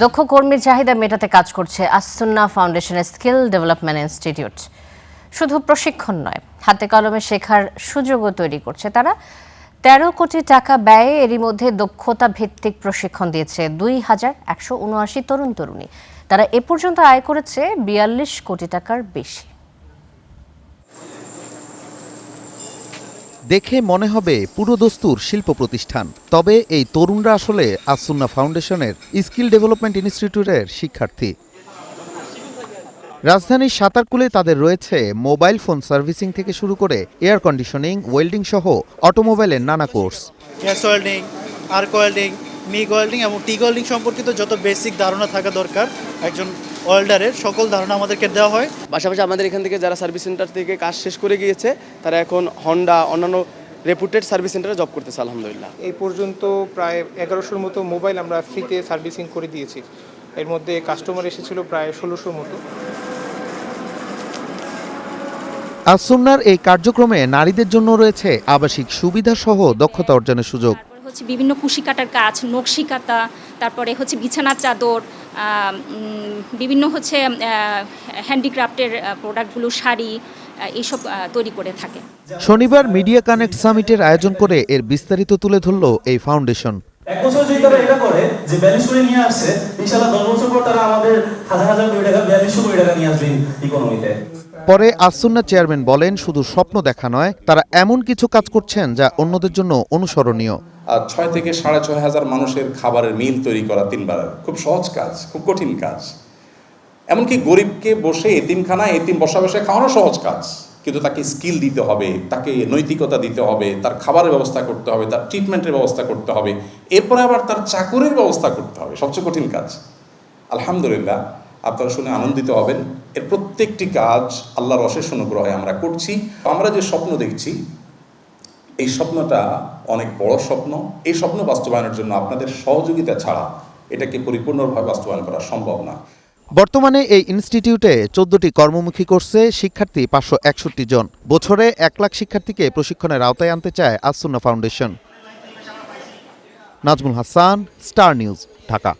দক্ষ কর্মীর চাহিদা মেটাতে কাজ করছে আসসুন্নাহ ফাউন্ডেশনের স্কিল ডেভেলপমেন্ট ইনস্টিটিউট। শুধু প্রশিক্ষণ নয়, হাতে কলমে শেখার সুযোগও তৈরি করছে তারা। ১৩ কোটি টাকা ব্যয়ে এরই মধ্যে দক্ষতা ভিত্তিক প্রশিক্ষণ দিয়েছে ২,১৭৯ তরুণ তরুণী। তারা এ পর্যন্ত আয় করেছে ৪২ কোটি টাকার বেশি। দেখে মনে হবে পুরোদস্তুর শিল্প প্রতিষ্ঠান, তবে এই তরুণরা আসলে আসসুন্নাহ ফাউন্ডেশনের স্কিল ডেভেলপমেন্ট ইনস্টিটিউটের শিক্ষার্থী। রাজধানীর সাতারকুলে তাদের রয়েছে মোবাইল ফোন সার্ভিসিং থেকে শুরু করে এয়ার কন্ডিশনিং, ওয়েল্ডিং সহ অটোমোবাইলের নানা course. Gas welding, arc welding, MIG welding এবং টিগ ওয়েল্ডিং সম্পর্কিত যত বেসিক ধারণা থাকা দরকার একজন ওয়েল্ডারের, সকল ধারণা আমাদেরকে দেওয়া হয়। পাশাপাশি আমাদের এখান থেকে যারা সার্ভিস সেন্টার থেকে কাজ শেষ করে গিয়েছে তারা এখন হন্ডা অন্যান্য রেপুটেড সার্ভিস সেন্টারে জব করতেছে আলহামদুলিল্লাহ। এই পর্যন্ত প্রায় ১১০০-র মতো মোবাইল আমরা ফ্রিতে সার্ভিসিং করে দিয়েছি। এর মধ্যে কাস্টমার এসেছিল প্রায় ১৬০০ মতো। আসসুন্নাহর এই কার্যক্রমে নারীদের জন্য রয়েছে আবাসিক সুবিধা সহ দক্ষতা অর্জনের সুযোগ। বিভিন্ন কুশি কাটার কাজ, নকশি কাটা, তারপরে বিছানার চাদর, বিভিন্ন হ্যান্ডিক্রাফটের প্রোডাক্টগুলো, শাড়ি, এইসব তৈরি করে থাকে। শনিবার মিডিয়া কানেক্ট সামিটের আয়োজন করে এর বিস্তারিত তুলে ধরল এই ফাউন্ডেশন। এক বছর যদি তারা এটা করে যে ৪২ কোটি নিয়ে আসছে, ইনশাআল্লাহ ১০ বছর পর তারা আমাদের হাজার হাজার কোটি টাকা, ৪২০০ কোটি টাকা নিয়ে আসবে ইকোনমিতে। পরে আসসুন্নাহ চেয়ারম্যান বলেন, শুধু স্বপ্ন দেখা নয়, তারা এমন কিছু কাজ করছেন যা অন্যদের জন্য অনুসরণীয়। ৬ থেকে ৬,৫০০ হাজার মানুষের খাবারের মিল তৈরি করা ৩ বার খুব সহজ কাজ, খুব কঠিন কাজ। এমনকি গরিবকে বসে এতিমখানায় এতিম বসা বসে খাওয়ানো সহজ কাজ, কিন্তু তাকে স্কিল দিতে হবে, তাকে নৈতিকতা দিতে হবে, তার খাবারের ব্যবস্থা করতে হবে, তার ট্রিটমেন্টের ব্যবস্থা করতে হবে, এরপরে আবার তার চাকরির ব্যবস্থা করতে হবে, সবচেয়ে কঠিন কাজ। আলহামদুলিল্লাহ, আপনারা শুনে আনন্দিত হবেন। এর প্রত্যেকটি কাজ আল্লাহর অশেষ অনুগ্রহে আমরা করছি। আমরা যে স্বপ্ন দেখছি, এই স্বপ্নটা অনেক বড় স্বপ্ন। এই স্বপ্ন বাস্তবায়নের জন্য আপনাদের সহযোগিতা ছাড়া এটাকে পরিপূর্ণভাবে বাস্তবায়ন করা সম্ভব না। বর্তমানে এই ইনস্টিটিউটে ১৪টি কর্মমুখী কোর্সে শিক্ষার্থী ৫৬১ জন। বছরে ১ লাখ শিক্ষার্থীকে প্রশিক্ষণের আওতায় আনতে চায় Assunnah foundation. Nazmul Hasan, star news, Dhaka.